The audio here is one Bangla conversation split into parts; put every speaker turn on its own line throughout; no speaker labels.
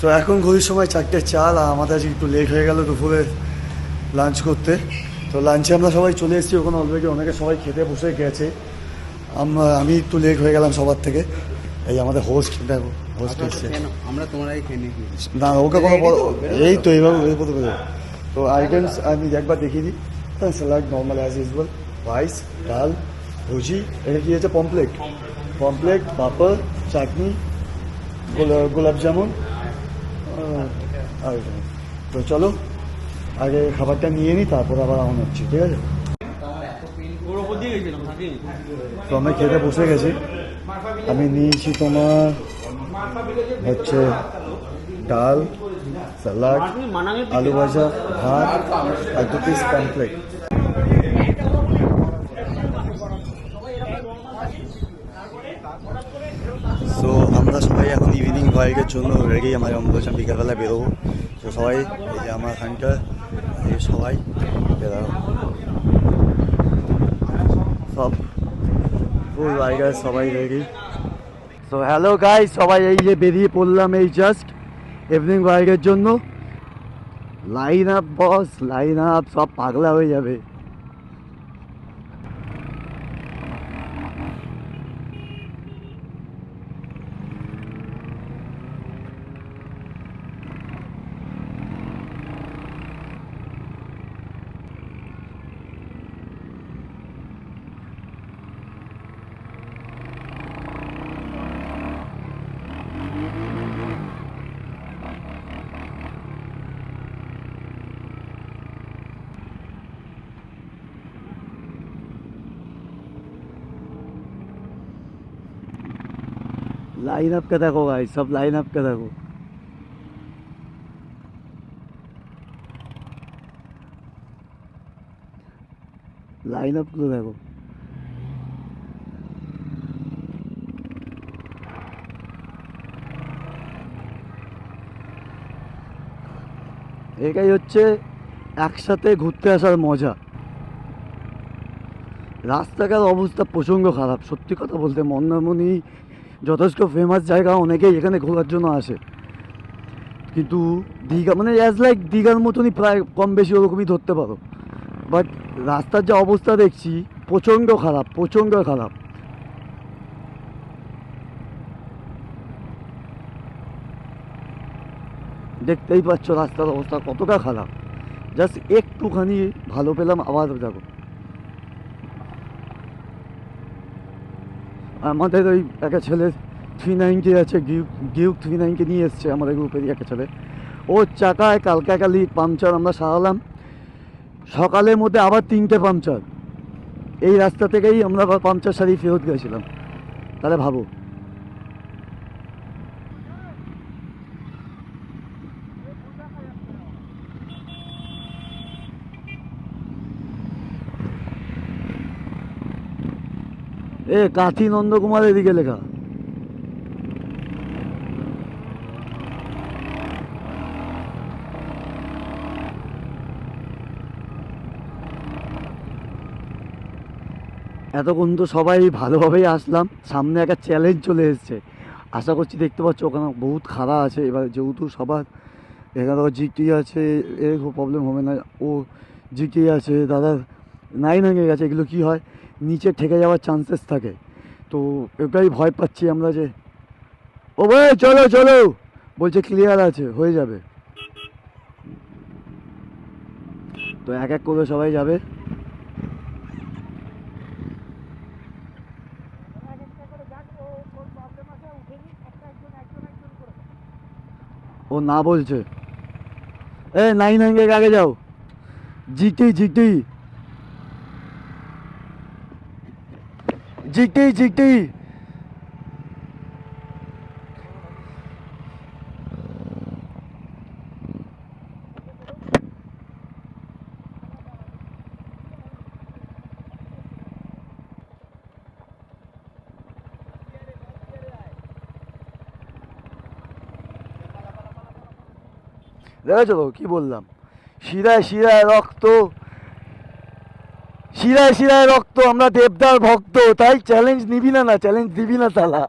তো এখন ঘড়ির সময় 4:04 আর আমাদের আজকে একটু লেট হয়ে গেল দুপুরে লাঞ্চ করতে। তো লাঞ্চে আমরা সবাই চলে এসেছি, ওখানে অলরেডি অনেকে সবাই খেতে বসে গেছে। আমি একটু লেট হয়ে গেলাম সবার থেকে। এই আমাদের হোস্ট দেখো, হোস্ট এসছে।
আমরা তোমরা খেয়ে নিই
না ওকে কোনো এই তো এইভাবে বলতে পারো। তো আইটেমস আমি একবার দেখিয়ে দিই। Salad normal as usual, rice, ডাল, ভুজি, এটা কি হচ্ছে পমপ্লেট, পাপড়, চাটনি, গোলাপ জামুন। আর তো চলো আগে খাবারটা নিয়ে নিই, তারপর আবার আমার হচ্ছে, ঠিক আছে? তো আমি খেতে বসে গেছি। আমি নিয়েছি তোমার হচ্ছে ডাল, স্যালাড, আলু ভাজা, ভাত আর 2 পিস পমপ্লেট। সো আমরা সবাই এখন ইভিনিং ওয়ার্কের জন্য রেডি। আমরা বলছিলাম বিকালবেলা বেরোবো। তো সবাই এই যে আমার এখানকার সবাই বেরোবো, সব ফুল ওয়ার্কার সবাই রেডি। সো হ্যালো গাইস, সবাই এই যে বেরিয়ে পড়লাম এই জাস্ট ইভিনিং ওয়ার্কের জন্য। লাইন আপ বস, লাইন আপ, সব পাগলা হয়ে যাবে। लाइन अप का देखो भाई, सब लाइन अप का देखो। लाइन अप को देखो। এটাই হচ্ছে একসাথে ঘুরতে আসার মজা। রাস্তাঘাট অবস্থা প্রচণ্ড খারাপ, সত্যি কথা বলতে। মন্দারমণি যথেষ্ট ফেমাস জায়গা, অনেকেই এখানে ঘোরার জন্য আসে, কিন্তু দীঘা মানে অ্যাজ লাইক দীঘার মতনই প্রায় কম বেশি ওরকমই ধরতে পারো। বাট রাস্তার যে অবস্থা দেখছি প্রচণ্ড খারাপ, প্রচণ্ড খারাপ। দেখতেই পাচ্ছ রাস্তার অবস্থা কতটা খারাপ। জাস্ট একটুখানি ভালো পেলাম, আবার দেখো। আমাদের ওই একটা ছেলে 390 আছে, গিউক 390 নিয়ে এসছে আমাদের গ্রুপেরই একটা ছেলে। ওর চাকায় কালকাকালি পাংচার আমরা সারালাম, সকালের মধ্যে আবার 3টে পাংচার। এই রাস্তা থেকেই আমরা আবার পাংচার সারিয়ে ফেরত গেছিলাম। তাহলে ভাবো। কাঁথি নন্দকুমার এদিকে লেখা। এতক্ষণ তো সবাই ভালোভাবেই আসলাম, সামনে একটা চ্যালেঞ্জ চলে এসছে। আশা করছি দেখতে পাচ্ছ ওখানে বহুত খাড়া আছে। এবার যেহেতু সবার এখানে জিটি আছে, এর প্রবলেম হবে না। ও জিটি আছে, দাদার 9 ভেঙে গেছে। এগুলো কী হয়, নিচে ঠেকে যাওয়ার চান্সেস থাকে। তো এটাই ভয় পাচ্ছি আমরা যে ও ভাই চলো চলো, বলছে ক্লিয়ার আছে, হয়ে যাবে। তো এক এক করে সবাই যাবে। ও না বলছে 9 ভেঙে আগে যাও। জিটি জিটি জিটি জিটি দেখেছো তো কি বললাম, শিরায় শিরায় রক্ত, শিরায় শিরায় রক্ত। আমরা দেবদার ভক্ত, তাই চ্যালেঞ্জ নিবি না, চ্যালেঞ্জ দিবি না তালা।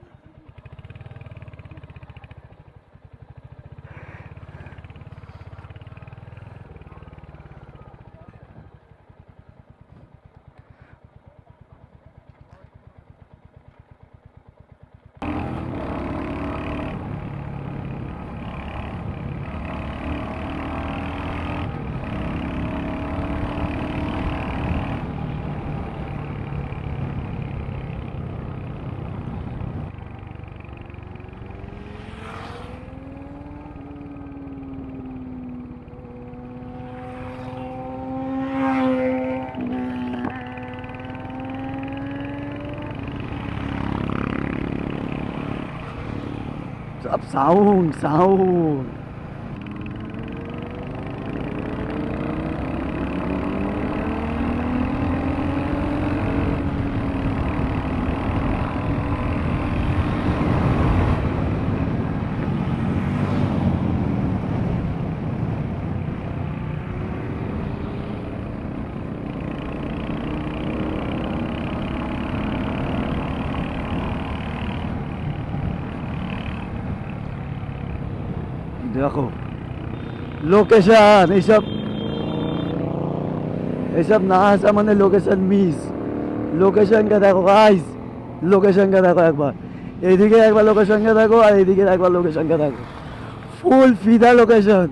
সব সাউন্ড সাউন্ড। দেখো লোকেশন, এইসব এইসব না আসা মানে লোকেশন মিস। লোকেশনকে দেখো গাইস, লোকেশনকে দেখো একবার, এইদিকে একবার লোকেশনকে দেখো আর এইদিকে একবার লোকেশনকে দেখো, ফুল ফিদা লোকেশন।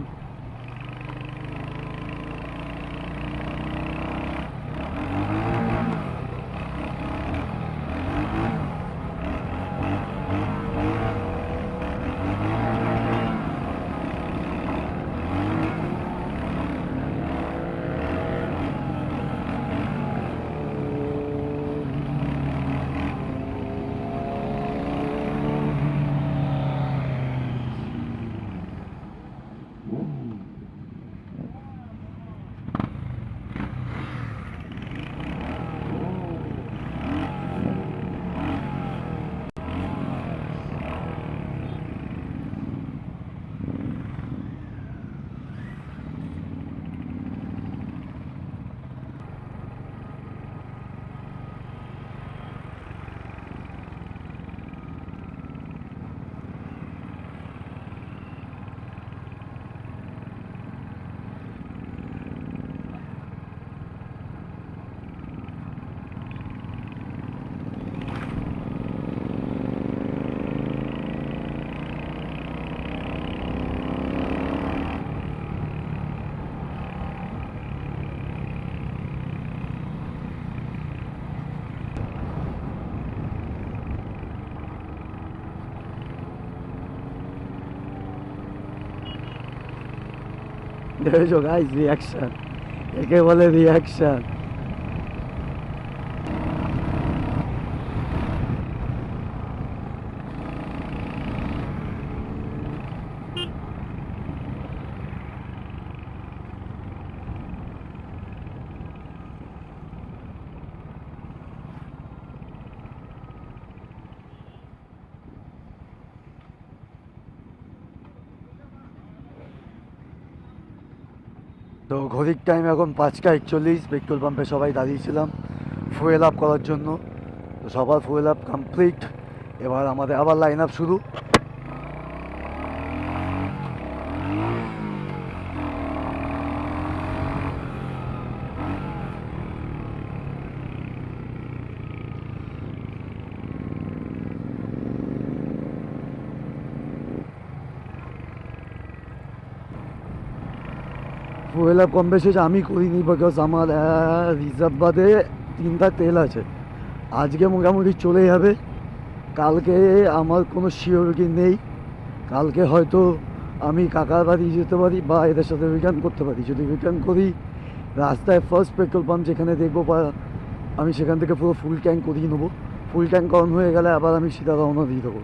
দেখেছো গাইস রিয়াকশন, একে বলে রিয়াকশন। তো ঘড়ির টাইম এখন 5টা 41, পেট্রোল পাম্পে সবাই দাঁড়িয়েছিলাম ফুয়েল আপ করার জন্য। তো সবার ফুয়েল আপ কমপ্লিট, এবার আমাদের আবার লাইন আপ শুরু। ফুয়েল আপ কম বেশি আমি করিনি, বিকজ আমার রিজার্ভ বাদে 3টা তেল আছে, আজকে মোটামুটি চলে যাবে। কালকে আমার কোনো সিওরিটি নেই, কালকে হয়তো আমি কাকার বাড়ি যেতে পারি বা এদের সাথে রিটার্ন করতে পারি। যদি রিটার্ন করি, রাস্তায় ফার্স্ট পেট্রোল পাম্প যেখানে দেখবো বা আমি সেখান থেকে পুরো ফুল ট্যাঙ্ক করিয়ে নেবো। ফুল ট্যাঙ্ক অন হয়ে গেলে আবার আমি সিধা রওনা দিয়ে দেবো।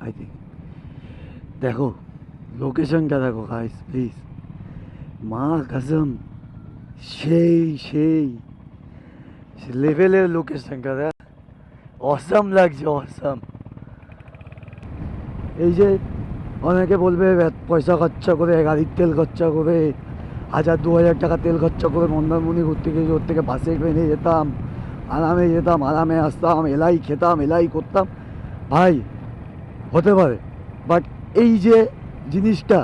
আই থিঙ্ক দেখো লোকেশনটা দেখো গাইস প্লিজ, মা কসম সেই সেই লেভেলের লোকেশনটা দেখ, অসাম লাগছে অসাম। এই যে অনেকে বলবে পয়সা খরচা করে, গাড়ির তেল খরচা করে, 1000-2000 টাকা তেল খরচা করে মন্দারমণি ঘুরতে গিয়ে ওর থেকে বাসে ট্রেনে যেতাম, আরামে যেতাম, আরামে আসতাম, এলাই খেতাম, এলাই করতাম। ভাই হতে পারে, বাট এই যে জিনিসটা,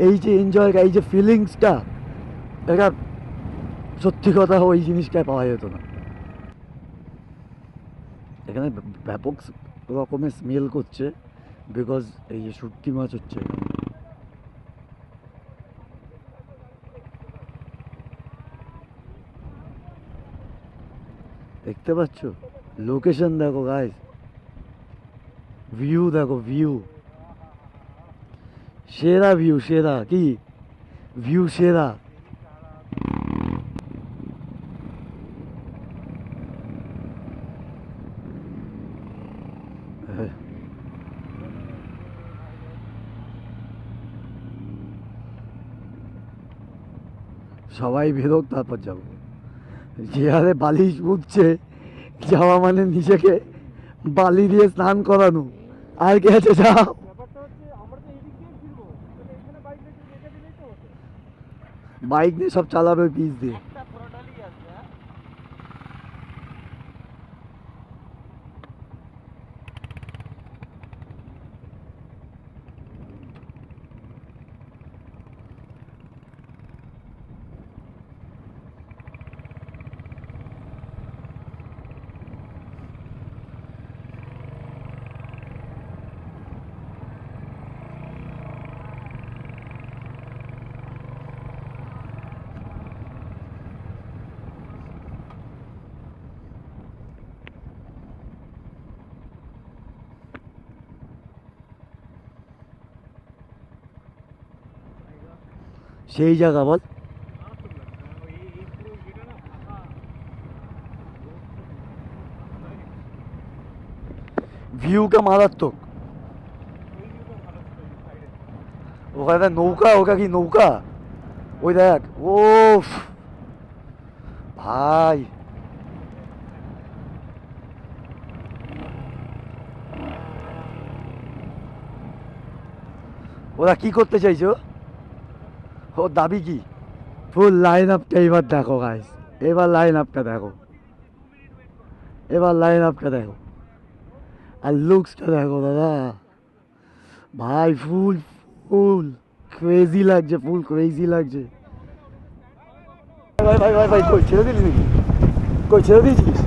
এই যে এনজয়, এই যে ফিলিংসটা, এটা সত্যি কথা ওই জিনিসটাই পাওয়া যেত না। এখানে ব্যাপক রকমের স্মেল করছে, বিকজ এই যে শুটকি মাছ হচ্ছে এখানে। দেখতে পাচ্ছ লোকেশন দেখো গাইস, ভিউ দেখো, ভিউ সেরা, ভিউ সেরা, কি ভিউ সেরা। সবাই বেরোক তারপর যাবো। যে হারে বালি উঠছে, যাওয়া মানে নিজেকে বালি দিয়ে স্নান করানো, আর কে আছে যাও। বাইক নিয়ে সব চালাবে পিচ দিয়ে। সেই জায়গা বল, ভিউটা মারাত্মক। ওখানে নৌকা, ওটা কি নৌকা? ওই দেখ, ও ভাই, ওরা কি করতে চাইছো? ও দাবি কি? ফুল লাইন আপটা এবার দেখো গাইস, এবার লাইন আপটা দেখো, এবার লাইন আপটা দেখো, আর লুকসটা দেখো দাদা ভাই, ফুল ফুল ক্রেজি লাগছে, ফুল ক্রেজি লাগছে। ভাই ভাই ভাই ভাই, কই ছেড়ে দিলি নাকি? কই ছেড়ে দিয়েছিস?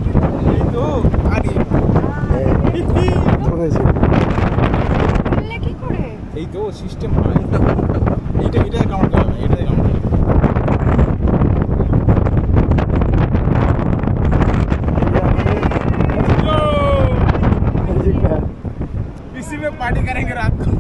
এই তো সিস্টেম এইটা এটা কাউন্ট হবে, এটা কাউন্ট হবে। इसी में पार्टी करेंगे रात को।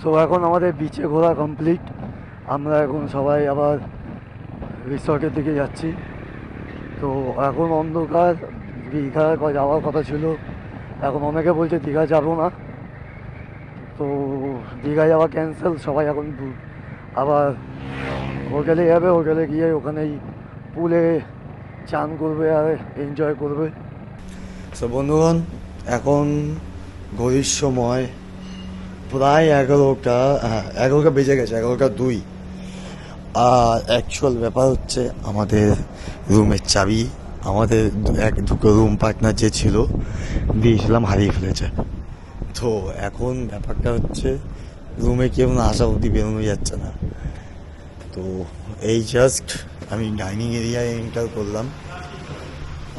সো এখন আমাদের বিচে ঘোরা কমপ্লিট, আমরা এখন সবাই আবার রিসর্টের দিকে যাচ্ছি। তো এখন অন্ধকার, দীঘা যাওয়ার কথা ছিল, এখন অনেকে বলছে দীঘা যাবো না, তো দীঘা যাওয়া ক্যান্সেল। সবাই এখন আবার হোটেলে যাবে, হোটেলে গিয়ে ওখানেই পুলে চান করবে আর এনজয় করবে। সো বন্ধুগণ, এখন ঘড়ির সময় প্রায় 11টা, হ্যাঁ 11টা বেজে গেছে, 11টা 2। আর অ্যাকচুয়াল ব্যাপার হচ্ছে আমাদের রুমের চাবি আমাদের দুটো রুম পার্টনার যে ছিল দিয়েছিলাম, হারিয়ে ফেলেছে। তো এখন ব্যাপারটা হচ্ছে রুমে কেউ না আসা অবধি বেরোনো যাচ্ছে না। তো এই জাস্ট আমি ডাইনিং এরিয়ায় এন্টার করলাম,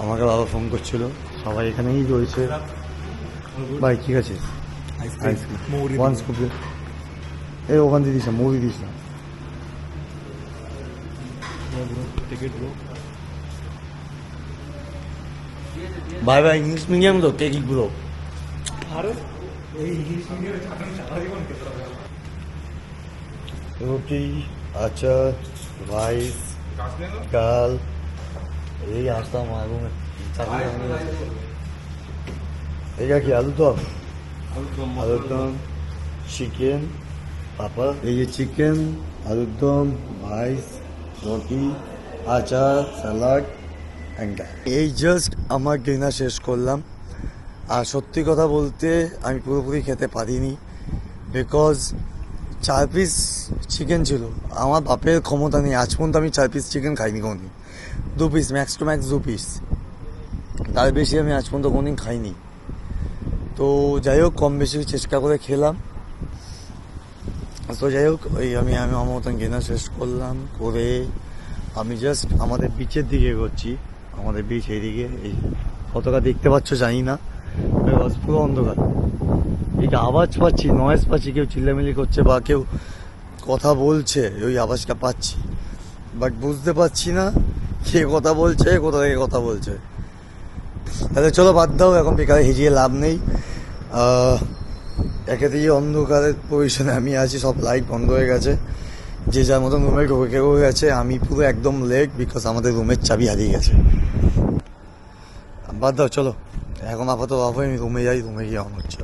আমাকে বাবা ফোন করছিল, সবাই এখানেই রয়েছে। ভাই ঠিক আছে, আইসক্রিম ওয়ান স্কুপ, এই ওখান দিয়ে দিস না, মুড়ি দিস না। ভাই ভাই ইংলিশ মিডিয়াম তো টেক ইট ব্রো। রুটি, আচার, রাইস, ডাল, এই আসতাম রুমে। এটা কি আলু দম? আলুর দম, চিকেন, পাপা, এই যে চিকেন, আলুর দম, রাইস, রুটি আচার স্যালাড এই জাস্ট আমার ডিনার শেষ করলাম। আর সত্যি কথা বলতে আমি পুরোপুরি খেতে পারিনি, বিকজ 4 পিস চিকেন ছিল। আমার বাপের ক্ষমতা নেই, আজ পর্যন্ত আমি 4 পিস চিকেন খাইনি কোনোদিন। 2 piece, max to max 2 piece, তার বেশি আমি আজ পর্যন্ত কোনোদিন খাইনি। তো যাই হোক, কম বেশি চেষ্টা করে খেলাম। তো যাই হোক, ওই আমি আমার মতন ডিনার শেষ করলাম করে আমি জাস্ট আমাদের বিচের দিকে এগোচ্ছি। আমাদের বিচ এইদিকে, এই কতটা দেখতে পাচ্ছ জানি না, পুরো অন্ধকার। এই আওয়াজ পাচ্ছি, নয়েজ পাচ্ছি, কেউ চিল্লামিল্লি করছে বা কেউ কথা বলছে, ওই আওয়াজটা পাচ্ছি, বাট বুঝতে পারছি না কে কথা বলছে, কোথা থেকে কথা বলছে। তাহলে চলো বাদ দাও, এখন বেকারে হিজিয়ে লাভ নেই। একে দিয়ে অন্ধকারের পজিশনে আমি আছি, সব লাইট বন্ধ হয়ে গেছে, যে যার মতন রুমে ঢুকে গেছে। আমি পুরো একদম লেট, বিকজ আমাদের রুমের চাবি হারিয়ে গেছে। বাদ দাও, চলো এখন আপাতত অফ হয়ে আমি রুমে যাই, রুমে গিয়ে অন হচ্ছে।